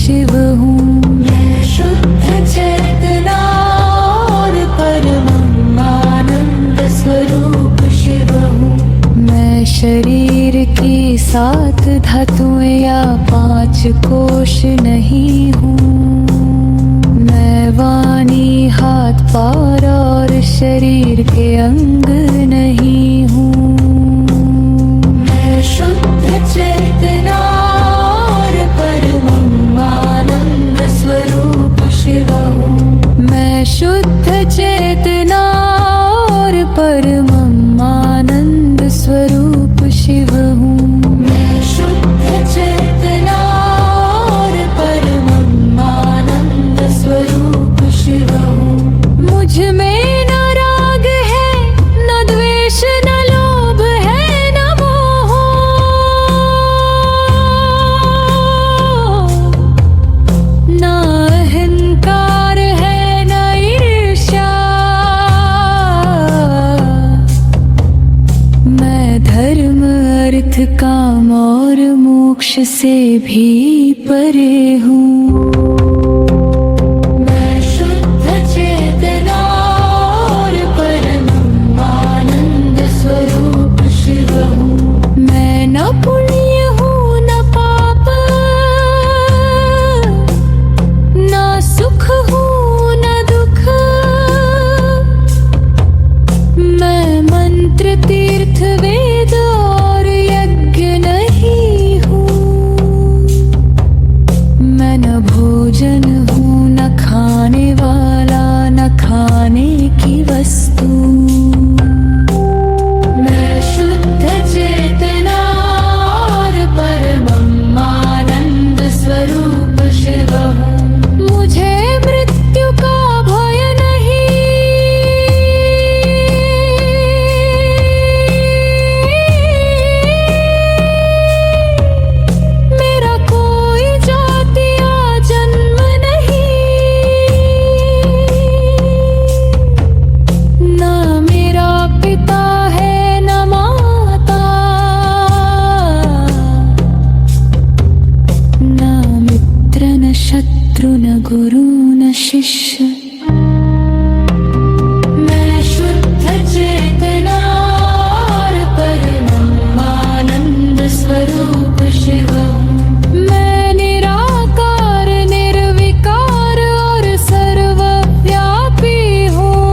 शिव हूँ। मैं शुद्ध चेतना और परमानंद स्वरूप शिव हूँ। मैं शरीर की 7 धातुएं या 5 कोश नहीं हूँ। मैं वाणी, हाथ, पैर और शरीर के अंग नहीं हूँ। मैं शुद्ध चेतना और परमानंद स्वरूप शिव हूँ। मैं शुद्ध चेतना और परमानंद स्वरूप शिव हूँ। मैं शुद्ध चेतना और परमानंद स्वरूप शिव हूँ। मुझ में न राग है, न द्वेष, न लोभ है, न मोह। न अहंकार है, न ईर्ष्या। मैं धर्म, अर्थ, काम और मोक्ष से भी परे हूँ। मैं शुद्ध चेतना और परमानंद स्वरूप शिव हूँ। मैं न पुण्य हूँ, न पाप, न सुख हूँ, न दुख। मैं मंत्र, तीर्थ, वेद और यज्ञ नहीं हूँ। मैं न भोजन हूँ, न खाने वाला, न खाने की वस्तु। मैं शुद्ध चेतना और परमानंद स्वरूप शिव हूँ। मुझे मृत्यु का भय नहीं। मेरा कोई जाति या जन्म नहीं। ना मेरा पिता है, न माता। न मित्र, न शत्रु, न गुरु, न शिष्य। मैं शुद्ध चेतना और परमानंद स्वरूप शिव हूँ। मैं निराकार, निर्विकार और सर्वव्यापी हूँ।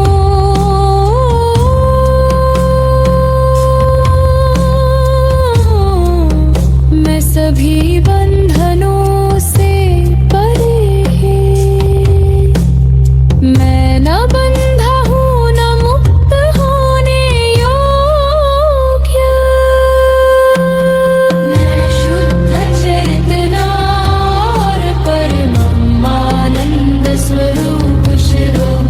मैं सभी बंधनों से परे है। मैं न बंधा हूँ, न मुक्त होने योग्य। मैं शुद्ध चेतना और परमानंद स्वरूप शिव हूँ।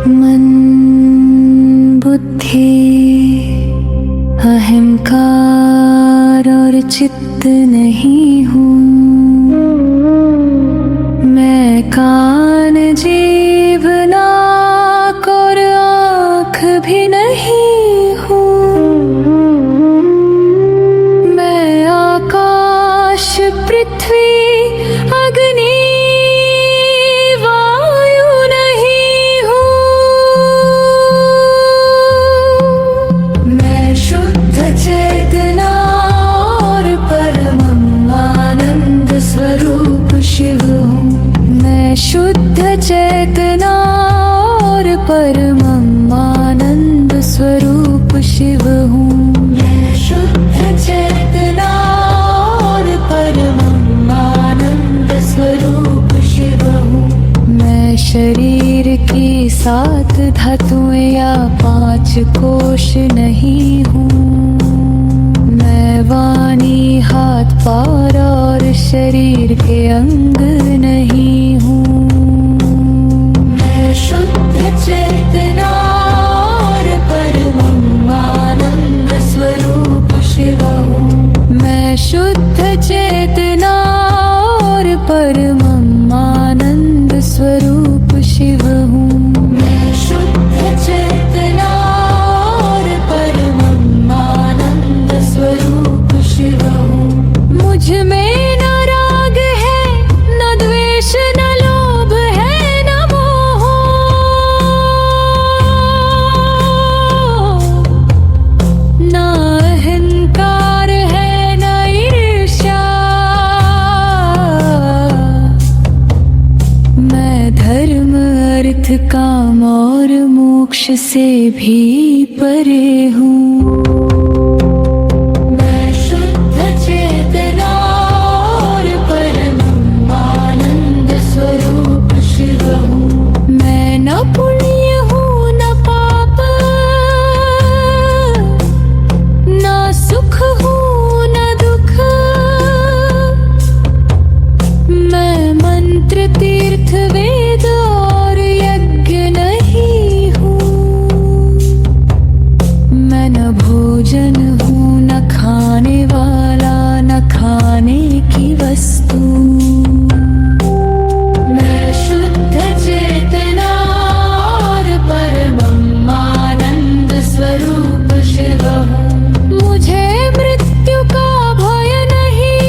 मन, बुद्धि, अहंकार और चित्त नहीं हूँ। मैं कान, जीभ, नाक और आँख भी नहीं हूँ। मैं आकाश, पृथ्वी, अग्नि, वायु नहीं हूँ। मैं शुद्ध चेतना और परमानंद स्वरूप शिव हूँ। मैं शुद्ध चेतना और परमानंद स्वरूप शिव हूँ। मैं शुद्ध चेतना और परमानंद स्वरूप शिव हूँ। मैं शरीर की 7 धातुएं या 5 कोश नहीं हूँ। मैं वाणी, हाथ, पैर शरीर के अंग नहीं हूँ। मैं शुद्ध चेतना और परमानंद स्वरूप शिव हूँ। मैं शुद्ध चेतना और परमानंद स्वरूप शिव हूँ। मैं शुद्ध चेतना और परमानंद स्वरूप शिव हूँ। मुझ में न राग है, न द्वेष, न लोभ है, न मोह। न अहंकार है, न ईर्ष्या। मैं धर्म, अर्थ, काम और मोक्ष से भी परे हूँ। मैं शुद्ध चेतना और परमानंद स्वरूप शिव हूँ। मैं न पुण्य हूँ, न पाप, न सुख हूँ, न दुख। मैं मंत्र, तीर्थ, वेद और यज्ञ नहीं हूँ। मैं न भोजन हूँ, न खाने वाला, न खाने की वस्तु। मैं शुद्ध चेतना और परमानंद स्वरूप शिव हूँ। मुझे मृत्यु का भय नहीं।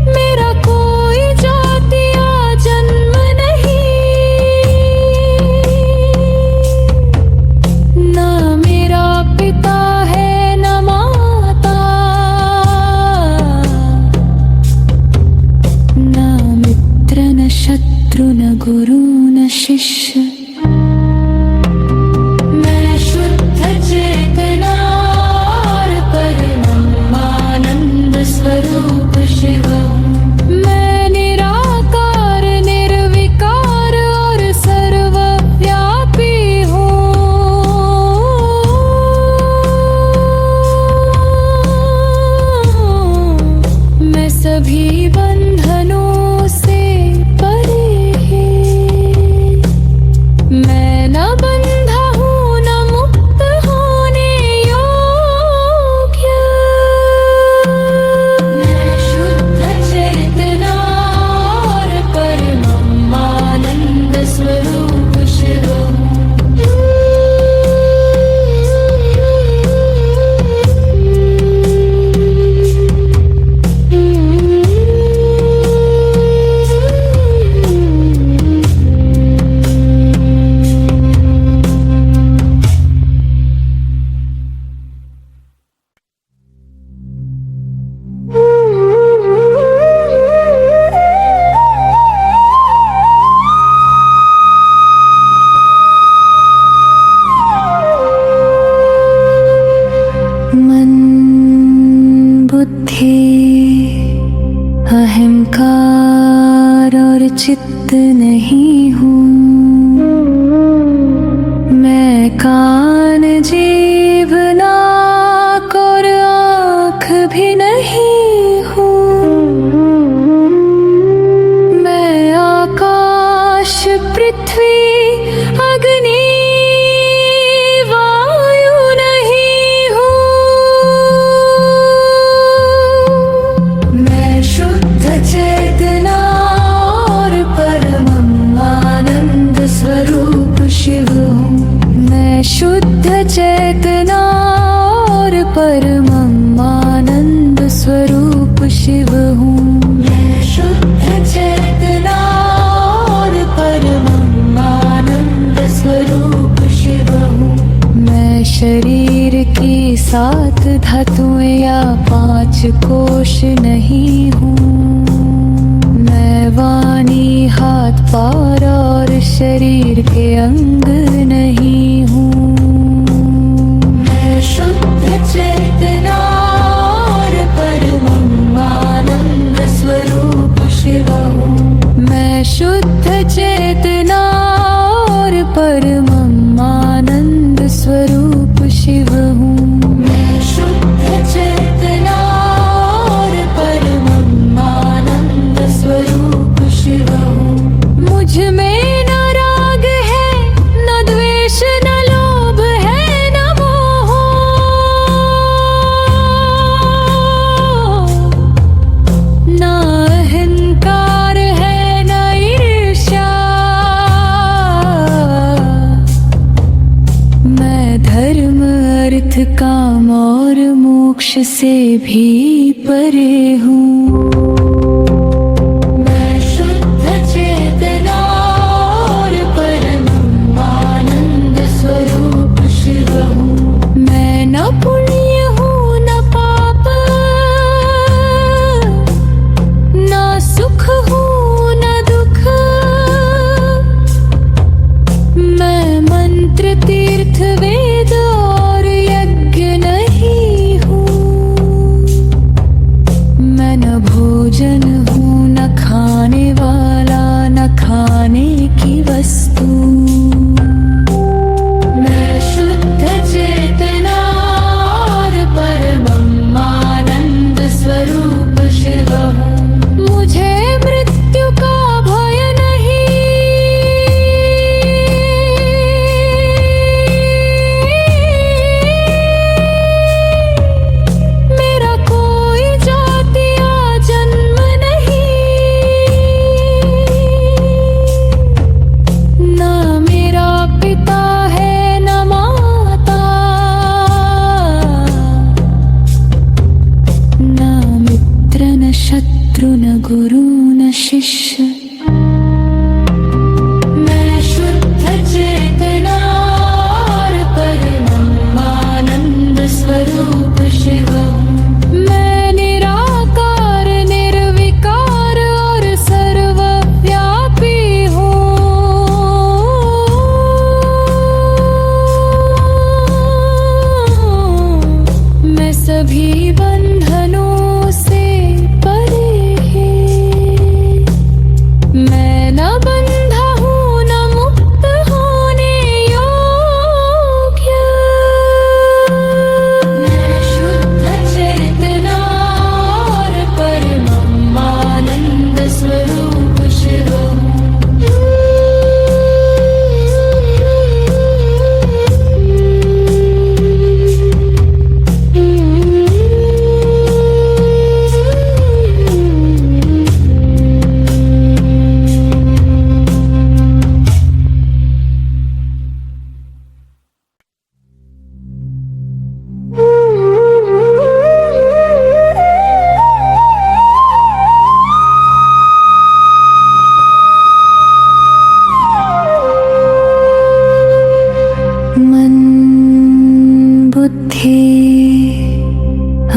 मेरा कोई जाति या जन्म नहीं। न मेरा पिता है, न माता, न मित्र, न शत्रु, न गुरु, न शिष्य। मैं शुद्ध चेतना और परमानंद स्वरूप शिव हूँ। मैं निराकार, निर्विकार और सर्वव्यापी हूँ। मैं सभी बंधनों से परे है। मैं न बंधा हूँ, न मुक्त होने योग्य। मैं शुद्ध चेतना और परमानंद स्वरूप शिव हूँ। मन, बुद्धि, अहंकार और चित्त नहीं हूँ। मैं कान, जीभ, नाक और आँख भी नहीं हूँ। मैं आकाश, पृथ्वी, अग्नि, वायु नहीं हूँ। मैं शुद्ध चेतना और परमानंद स्वरूप शिव हूँ। मैं शुद्ध चेतना और परमानंद स्वरूप शिव हूँ। मैं शुद्ध चेतना और परमानंद स्वरूप शिव हूँ। मैं शरीर की 7 धातुएं या 5 कोश नहीं हूँ। मैं वाणी, हाथ, पैर और शरीर के अंग नहीं हूँ। मैं शुद्ध चेतना और परमानंद स्वरूप शिव हूँ। मैं शुद्ध चेतना और परमानंद स्वरूप मोक्ष से भी परे हूँ। मैं शुद्ध चेतना और परमानंद स्वरूप शिव हूँ। मैं न पुण्य हूँ न पाप, न सुख हूँ न दुख। मैं मंत्र तीर्थ वेद और यज्ञ नहीं हूँ। मैं न भोजन हूँ न खाने वाला न खाने की वस्तु। मैं शुद्ध चेतना और परमानंद स्वरूप शिव हूँ। मुझे मृत्यु का भय शत्रु न गुरु न शिष्य। मैं शुद्ध चेतना और परमानंद स्वरूप शिव हूँ। मैं निराकार निर्विकार और सर्वव्यापी हूँ। मैं सभी बंधनों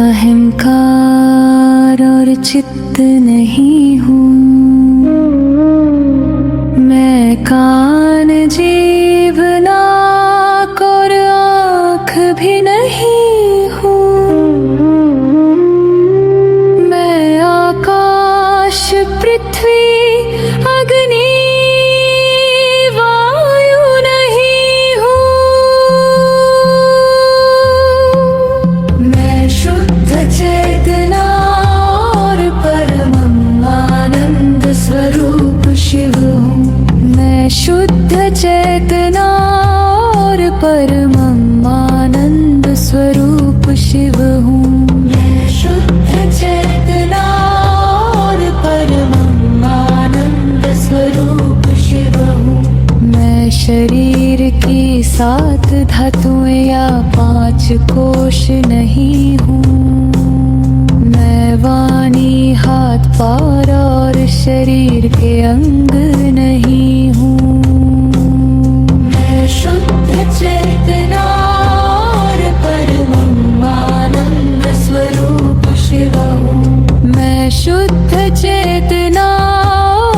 अहंकार और चित्त नहीं हूँ। मैं कान जीभ नाक और आँख भी नहीं हूँ। मैं आकाश पृथ्वी अग्नि वायु नहीं हूँ। मैं शुद्ध चेतना और परमानंद स्वरूप शिव हूँ। मैं शुद्ध चेतना और परमानंद स्वरूप शिव हूँ। मैं शुद्ध चेतना और परमानंद स्वरूप शिव हूँ। मैं शरीर की 7 धातुएं या 5 कोश नहीं हूँ। मैं वाणी हाथ पैर और शरीर के अंग नहीं हूँ। मैं शुद्ध चेतना और परमानंद स्वरूप शिव हूँ। मैं शुद्ध चेतना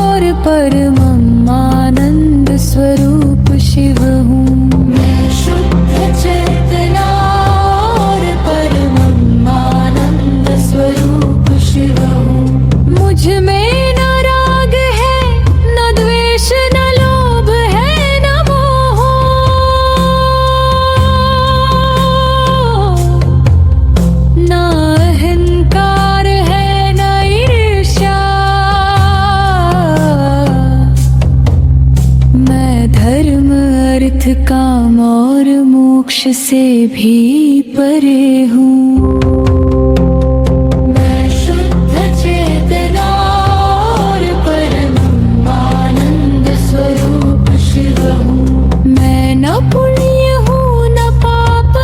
और परमानंद स्वरूप शिव हूँ। मैं शुद्ध चेतना और परमानंद स्वरूप शिव हूँ। मुझ में न राग है न द्वेष न लोभ है न मोह। न अहंकार है न ईर्ष्या। मैं धर्म अर्थ काम और मोक्ष से भी परे हूँ। मैं शुद्ध चेतना और परमानंद स्वरूप शिव हूँ। मैं न पुण्य हूँ न पाप,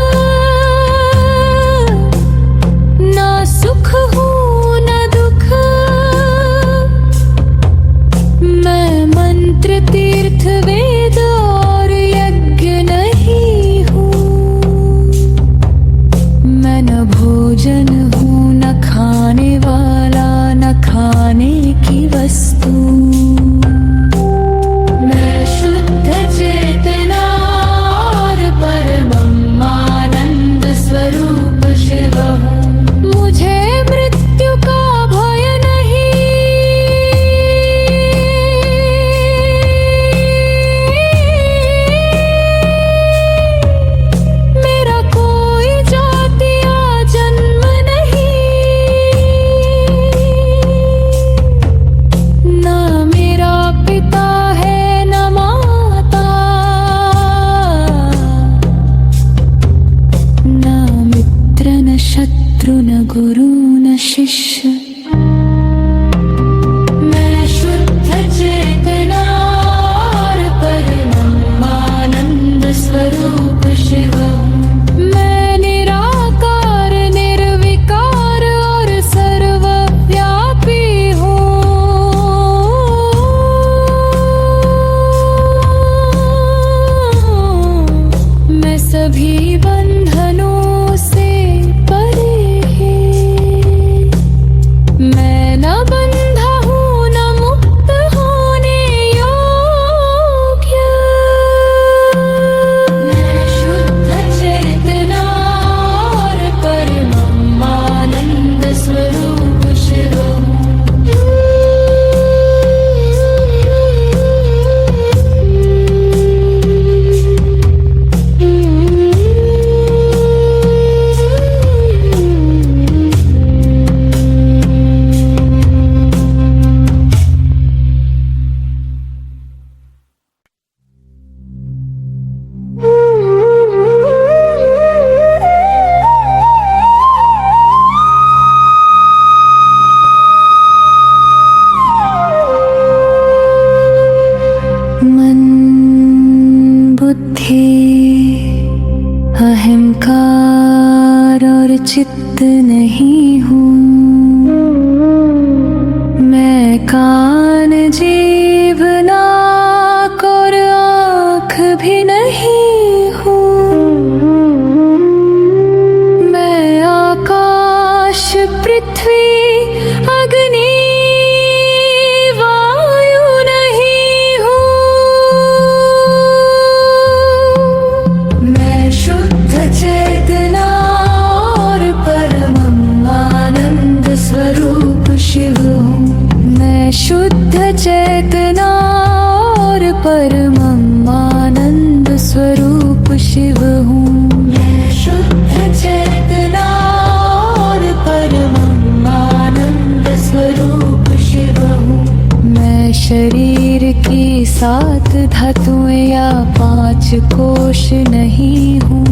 सात धातुएं या पांच कोश नहीं हूँ।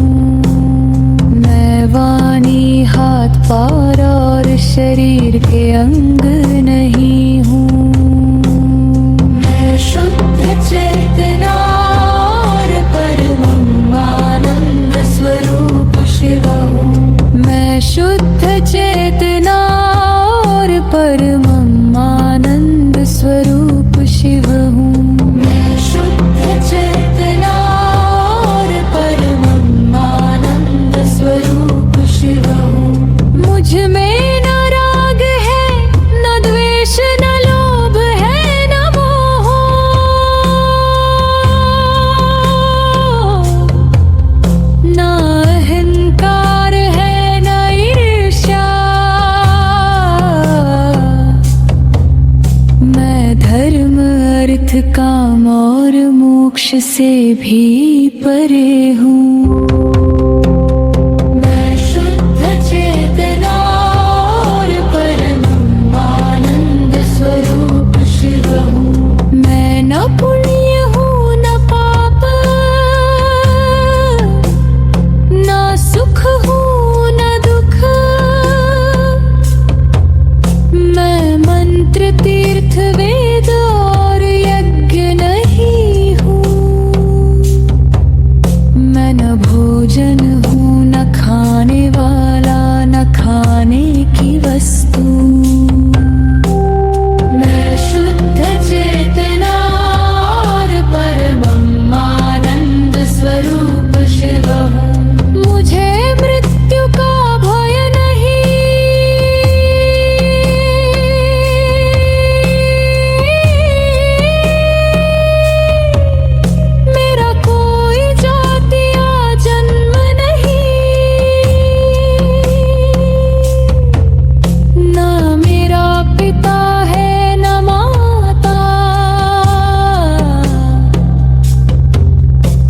मैं वाणी हाथ पैर और शरीर के अंग नहीं हूँ। मैं शुद्ध चेतना और परमानंद स्वरूप शिव हूँ। मैं शुद्ध चेतना और परमानंद स्वरूप शिव हूँ। मैं शुद्ध चेतना और परमानंद स्वरूप शिव हूँ। मुझ में न राग है, न द्वेष, न लोभ है, न मोह। न अहंकार है, न ईर्ष्या। मैं धर्म अर्थ काम और मोक्ष से भी परे हूँ। मैं शुद्ध चेतना और परमानंद स्वरूप शिव हूँ। मैं न पुण्य हूँ न पाप, न सुख हूँ न दुख। मैं मंत्र तीर्थ वेद और यज्ञ नहीं हूँ। मैं न भोजन हूँ न खाने वाला, न खाने की वस्तु। मैं शुद्ध चेतना और परमानंद स्वरूप शिव हूँ। मुझे मृत्यु का भय नहीं। मेरा कोई जाति या जन्म नहीं। ना मेरा पिता है न माता,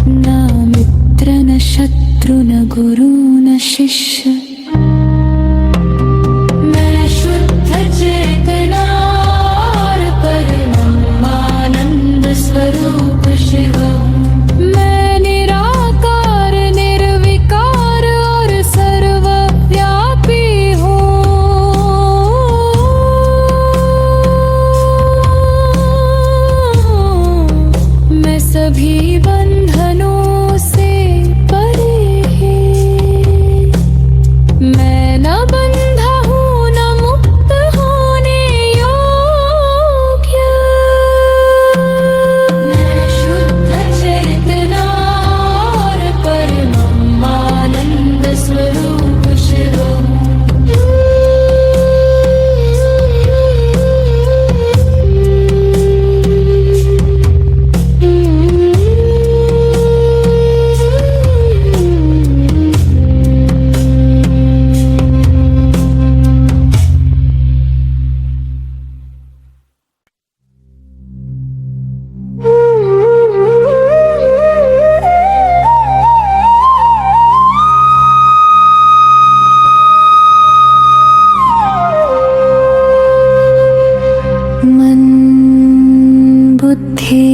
न मित्र न शत्रु न गुरु न शिष्य। मैं शुद्ध चेतना और परमानंद स्वरूप शिव हूँ। मैं निराकार निर्विकार और सर्वव्यापी हूँ। मैं सभी बंधनों से परे है। मैं न बंधा हूँ न मुक्त होने योग्य। मैं शुद्ध चेतना और परमानंद स्वरूप शिव हूँ। मन बुद्धि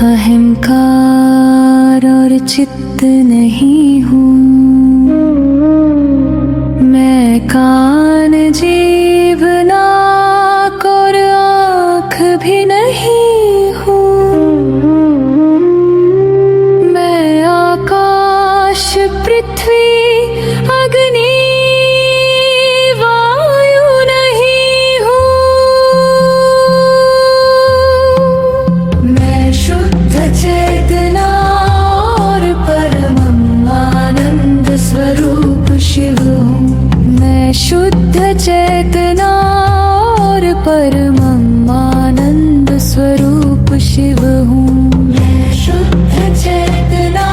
अहंकार और चित्त नहीं हूँ। मैं कान जीभ नाक और आँख भी नहीं हूँ। मैं आकाश पृथ्वी अग्नि वायु नहीं हूँ। मैं शुद्ध चेतना और परमानंद स्वरूप शिव हूँ। मैं शुद्ध चेतना और परमानंद स्वरूप शिव हूँ। मैं शुद्ध चेतना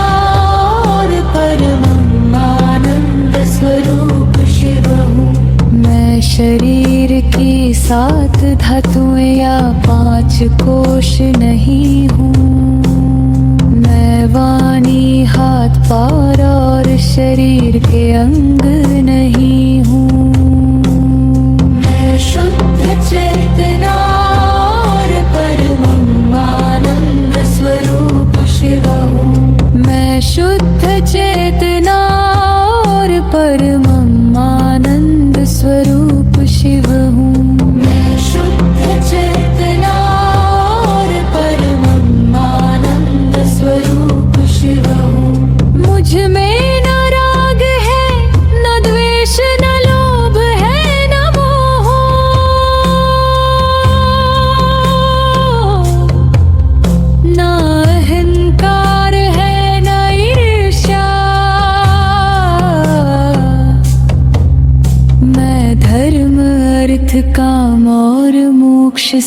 और परमानंद स्वरूप शिव हूँ। मैं शरीर की सात धातुएं या पांच कोश नहीं हूँ। मैं वाणी हाथ पैर और शरीर के अंग नहीं हूँ। मैं शुद्ध चेतना और परमात्मा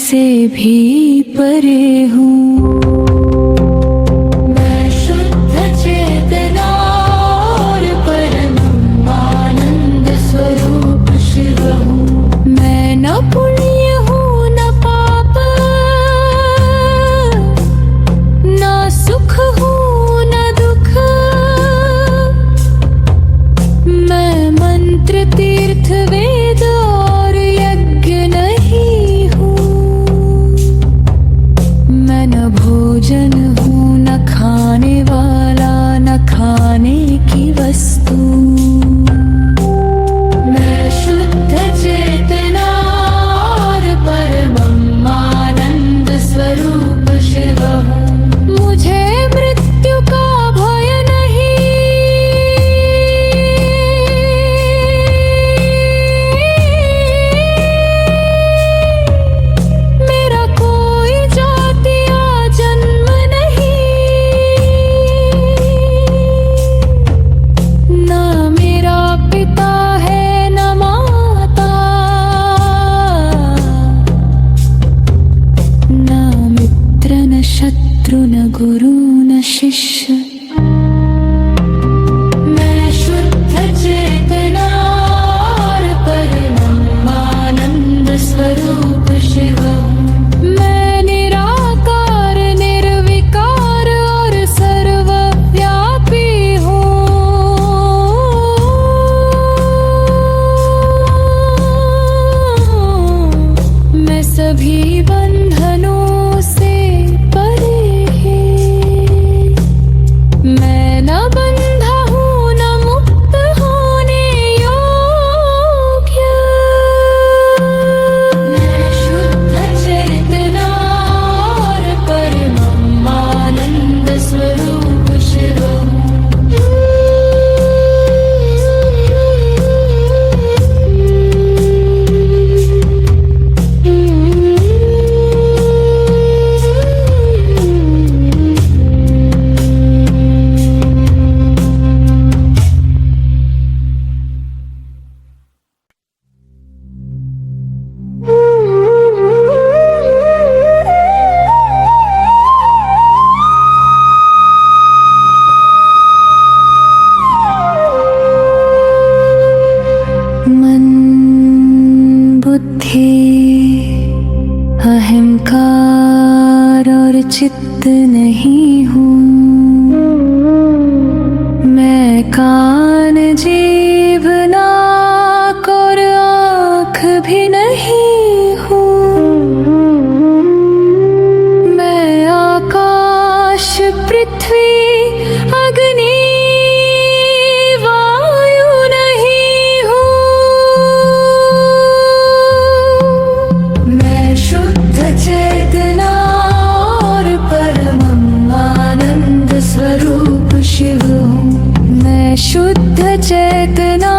से भी परे हूँ। मैं शुद्ध चेतना और परमानंद स्वरूप शिव हूँ। मैं न पुण्य हूँ न पाप, न सुख हूँ न दुख। मैं मंत्र तीर्थ वेद और यज्ञ नहीं हूँ। मैं न भोजन हूँ न खाने वाला न खाने की वस्तु। मैं शुद्ध चेतना और परमानंद स्वरूप शिव हूँ। मुझे मृत्यु का भय नहीं। मेरा कोई जाति या जन्म नहीं। ना मेरा पिता है न माता, न मित्र न शत्रु न गुरु न शिष्य। मैं शुद्ध चेतना और परमानंद स्वरूप शिव हूँ। मैं निराकार निर्विकार और सर्वव्यापी हूँ। मैं सभी बंधनों से परे है। मैं न बंधा हूँ न मुक्त होने योग्य। मैं शुद्ध चेतना और परमानंद स्वरूप शिव हूँ। मन बुद्धि अहंकार और चित्त नहीं हूँ। मैं कान जीभ नाक और आँख भी नहीं हूँ। मैं आकाश पृथ्वी अग्नि वायु नहीं हूँ। मैं शुद्ध चेतना और परमानंद स्वरूप शिव हूँ। मैं शुद्ध चेतना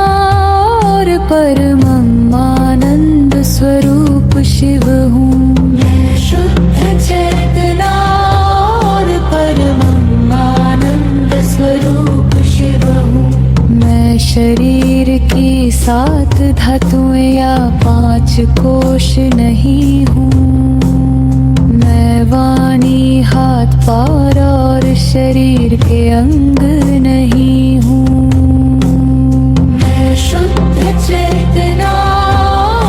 और परमानंद स्वरूप शिव हूँ। मैं शुद्ध चेतना और परमानंद स्वरूप शिव हूँ। मैं शरीर की 7 धातुएं या 5 कोश नहीं हूँ। मैं वाणी हाथ पैर और शरीर के अंग नहीं हूँ। मैं शुद्ध चेतना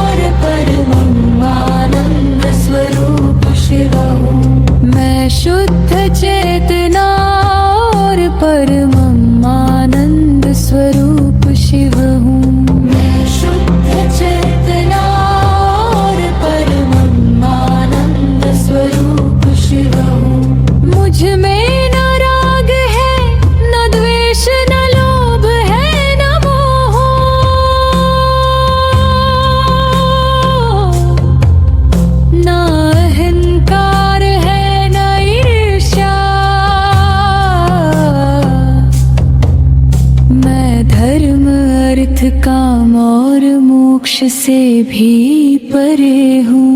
और परमानंद स्वरूप शिव हूँ। मैं शुद्ध चेतना और परमानंद स्वरूप शिव हूँ। मैं शुद्ध चेतना और परमानंद स्वरूप शिव हूँ। मुझ में न राग है न द्वेष न लोभ है न मोह। न अहंकार है न ईर्ष्या। मैं धर्म अर्थ काम और मोक्ष से भी परे हूँ।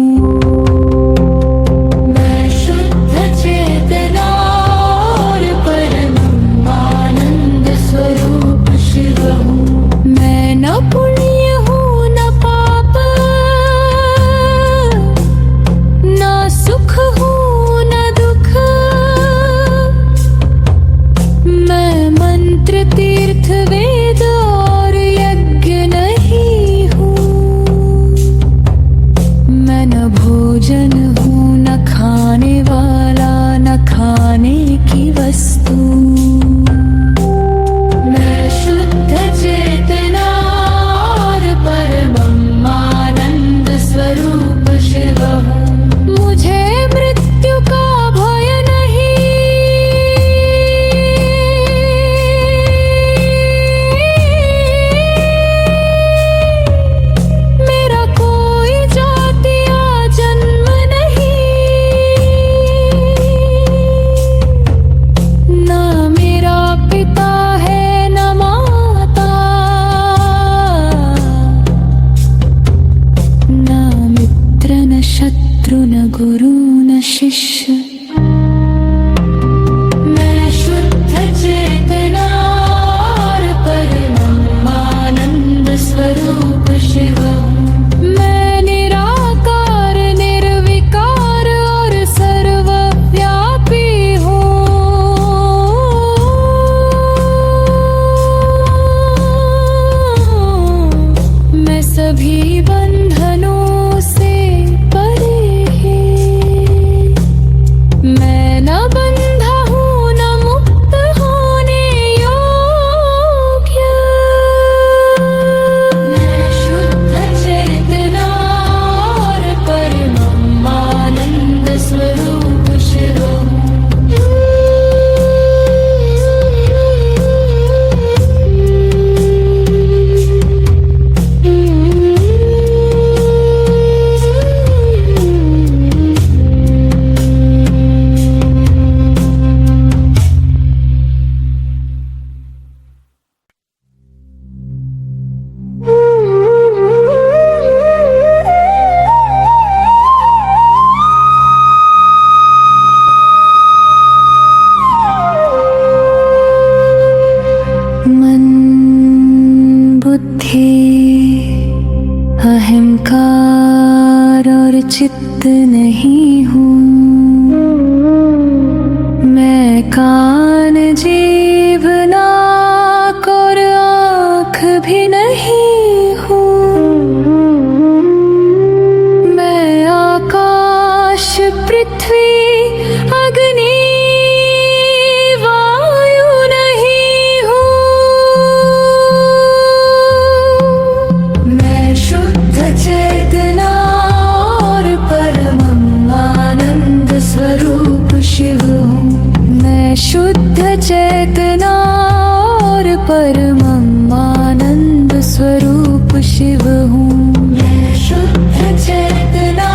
मैं शुद्ध चेतना और परमानंद स्वरूप शिव हूँ। मैं न पुण्य हूँ न पाप, न शुद्ध चेतना और परमानंद स्वरूप शिव हूँ। मैं शुद्ध चेतना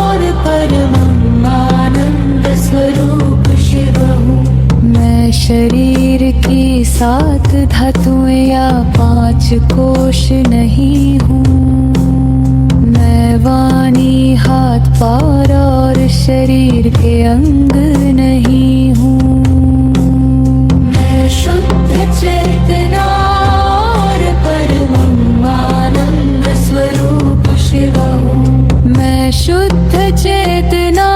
और परमानंद स्वरूप शिव हूँ। मैं शरीर की 7 धातुएं या 5 कोश नहीं हूँ। मैं वाणी, हाथ, पैर और शरीर के अंग नहीं हूँ। मैं शुद्ध चेतना और परमानंद स्वरूप शिव हूँ। मैं शुद्ध चेतना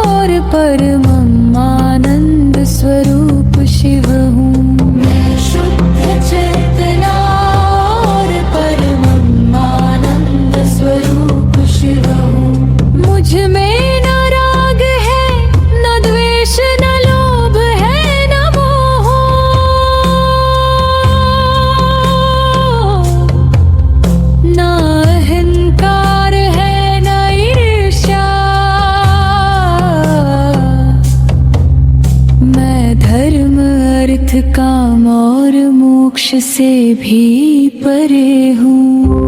और परमानंद स्वरूप शिव हूँ। मैं शुद्ध चेतना और परमानंद स्वरूप शिव हूँ। मुझ में न राग है, न द्वेष, न लोभ है, न मोह। न अहंकार है, न ईर्ष्या। मैं धर्म, अर्थ, काम और मोक्ष से भी परे हूँ।